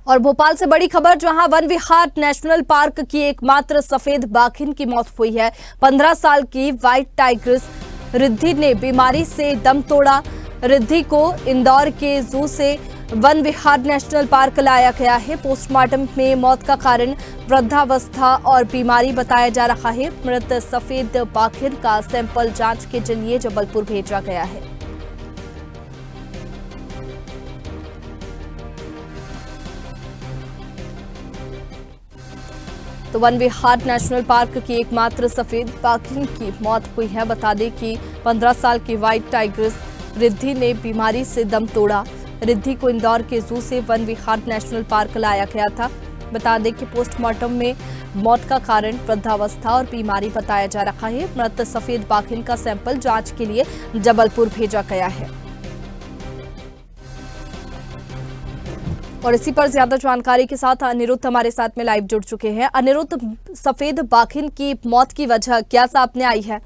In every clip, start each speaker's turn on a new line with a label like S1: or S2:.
S1: और भोपाल से बड़ी खबर, जहां वन विहार नेशनल पार्क की एकमात्र सफेद बाघिन की मौत हुई है। 15 साल की व्हाइट टाइग्रिस रिद्धि ने बीमारी से दम तोड़ा। रिद्धि को इंदौर के जू से वन विहार नेशनल पार्क लाया गया है। पोस्टमार्टम में मौत का कारण वृद्धावस्था और बीमारी बताया जा रहा है। मृत सफेद बाघिन का सैंपल जांच के लिए जबलपुर भेजा गया है। तो वन विहार नेशनल पार्क की एकमात्र सफेद बाघिन की मौत हुई है। बता दें कि 15 साल की व्हाइट टाइग्रिस रिद्धि ने बीमारी से दम तोड़ा। रिद्धि को इंदौर के जू से वन विहार नेशनल पार्क लाया गया था। बता दें कि पोस्टमार्टम में मौत का कारण वृद्धावस्था और बीमारी बताया जा रहा है। मृत सफेद बाघिन का सैंपल जांच के लिए जबलपुर भेजा गया है। और इसी पर ज्यादा जानकारी के साथ अनिरुद्ध हमारे साथ में लाइव जुड़ चुके हैं। अनिरुद्ध, सफेद बाघिन की मौत की वजह क्या सामने आई है?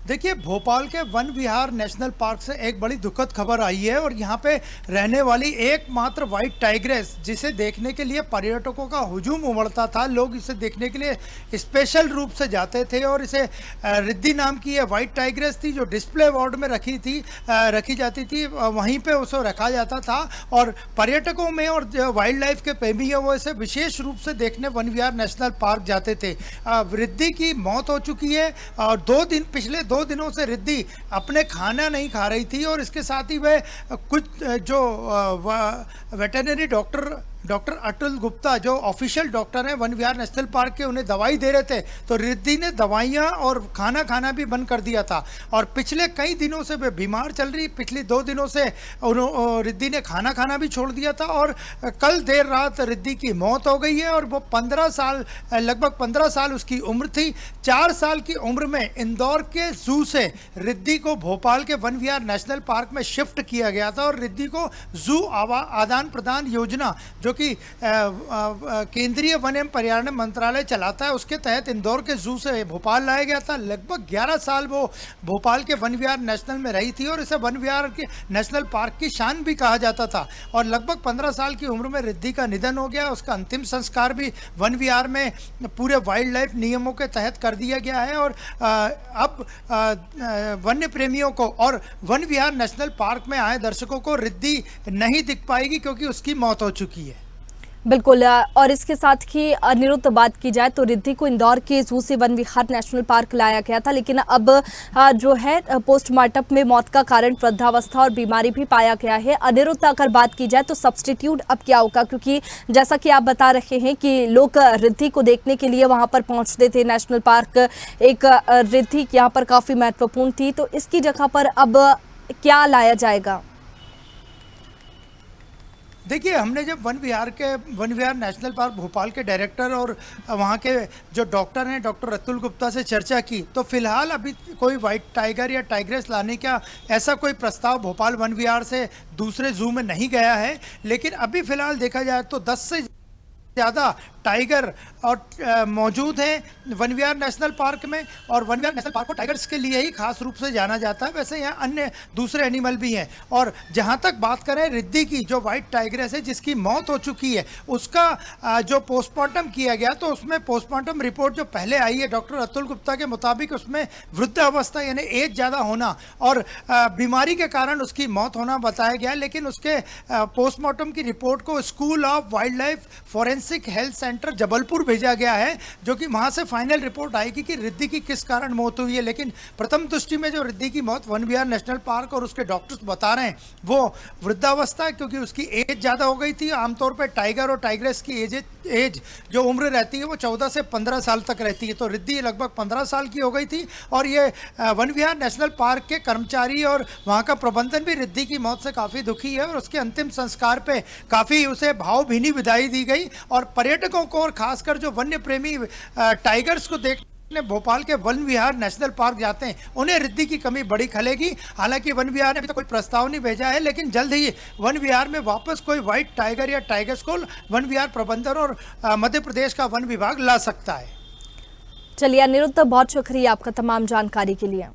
S2: देखिए, भोपाल के वन विहार नेशनल पार्क से एक बड़ी दुखद खबर आई है और यहाँ पे रहने वाली एकमात्र व्हाइट टाइग्रेस, जिसे देखने के लिए पर्यटकों का हुजूम उमड़ता था। लोग इसे देखने के लिए स्पेशल रूप से जाते थे और इसे रिद्धि नाम की ये व्हाइट टाइग्रेस थी जो डिस्प्ले वार्ड में रखी जाती थी, वहीं पे उसे रखा जाता था। और पर्यटकों में और जो वाइल्ड लाइफ के प्रेमी है वो इसे विशेष रूप से देखने वन विहार नेशनल पार्क जाते थे। रिद्धि की मौत हो चुकी है और पिछले दो दिनों से रिद्धि अपने खाना नहीं खा रही थी और इसके साथ ही वह कुछ जो वेटरनरी डॉक्टर अतुल गुप्ता, जो ऑफिशियल डॉक्टर हैं वन विहार नेशनल पार्क के, उन्हें दवाई दे रहे थे। तो रिद्धि ने दवाइयाँ और खाना खाना भी बंद कर दिया था और पिछले कई दिनों से वे बीमार चल रही। पिछले 2 दिनों से रिद्धि ने खाना खाना भी छोड़ दिया था और कल देर रात रिद्धि की मौत हो गई है। और वो लगभग 15 साल उसकी उम्र थी। 4 साल की उम्र में इंदौर के जू से रिद्धि को भोपाल के वन विहार नेशनल पार्क में शिफ्ट किया गया था। और रिद्धि को जू आदान प्रदान योजना, जो कि केंद्रीय वन एवं पर्यावरण मंत्रालय चलाता है, उसके तहत इंदौर के जू से भोपाल लाया गया था। लगभग 11 साल वो भोपाल के वन विहार नेशनल में रही थी और इसे वन विहार के नेशनल पार्क की शान भी कहा जाता था। और लगभग 15 साल की उम्र में रिद्धि का निधन हो गया। उसका अंतिम संस्कार भी वन विहार में पूरे वाइल्ड लाइफ नियमों के तहत कर दिया गया है। और अब वन्य प्रेमियों को और वन विहार नेशनल पार्क में आए दर्शकों को रिद्धि नहीं दिख पाएगी क्योंकि उसकी मौत हो चुकी है।
S1: बिल्कुल। और इसके साथ ही अनिरुद्ध, बात की जाए तो रिद्धि को इंदौर के जू से वन विहार नेशनल पार्क लाया गया था, लेकिन अब जो है पोस्टमार्टम में मौत का कारण वृद्धावस्था और बीमारी भी पाया गया है। अनिरुद्ध, अगर बात की जाए तो सब्स्टिट्यूट अब क्या होगा, क्योंकि जैसा कि आप बता रहे हैं कि लोग रिद्धि को देखने के लिए वहां पर पहुंचते थे। नेशनल पार्क एक रिद्धि यहाँ पर काफी महत्वपूर्ण थी, तो इसकी जगह पर अब क्या लाया जाएगा?
S2: देखिए, हमने जब वन विहार नेशनल पार्क भोपाल के डायरेक्टर और वहाँ के जो डॉक्टर हैं, डॉक्टर अतुल गुप्ता से चर्चा की, तो फिलहाल अभी कोई व्हाइट टाइगर या टाइग्रेस लाने का ऐसा कोई प्रस्ताव भोपाल वन विहार से दूसरे जू में नहीं गया है। लेकिन अभी फिलहाल देखा जाए तो 10 से ज़्यादा टाइगर और मौजूद हैं वन विहार नेशनल पार्क में। और वन विहार नेशनल पार्क को टाइगर्स के लिए ही खास रूप से जाना जाता है। वैसे यहाँ अन्य दूसरे एनिमल भी हैं। और जहाँ तक बात करें रिद्धि की, जो व्हाइट टाइग्रेस है जिसकी मौत हो चुकी है, उसका जो पोस्टमार्टम किया गया, तो उसमें पोस्टमार्टम रिपोर्ट जो पहले आई है डॉक्टर अतुल गुप्ता के मुताबिक, उसमें वृद्धावस्था यानी एज ज़्यादा होना और बीमारी के कारण उसकी मौत होना बताया गया। लेकिन उसके पोस्टमार्टम की रिपोर्ट को school of wild life forensic health centre Jabalpur भेजा गया है, जो कि वहां से फाइनल रिपोर्ट आएगी कि रिद्धि की किस कारण मौत हुई है। लेकिन प्रथम दृष्टि में जो रिद्धि की मौत वन विहार नेशनल पार्क और उसके डॉक्टर्स बता रहे हैं वो वृद्धावस्था है, क्योंकि उसकी एज ज़्यादा हो गई थी। आमतौर पर टाइगर और टाइग्रेस की एज जो उम्र रहती है वो 14 से 15 साल तक रहती है। तो रिद्धि लगभग 15 साल की हो गई थी। और ये वन विहार नेशनल पार्क के कर्मचारी और वहाँ का प्रबंधन भी रिद्धि की मौत से काफ़ी दुखी है और उसके अंतिम संस्कार पे काफ़ी उसे भावभीनी विदाई दी गई। और पर्यटकों को और खासकर जो वन्य प्रेमी टाइगर्स को देखने भोपाल के वन विहार नेशनल पार्क जाते हैं, उन्हें रिद्धि की कमी बड़ी खलेगी। हालांकि वन विहार ने अभी तक कोई प्रस्ताव नहीं भेजा है, लेकिन जल्द ही वन विहार में वापस कोई व्हाइट टाइगर या टाइगर्स को वन विहार प्रबंधन और मध्य प्रदेश का वन विभाग ला सकता है।
S1: चलिए अनिरुद्ध, बहुत शुक्रिया आपका तमाम जानकारी के लिए।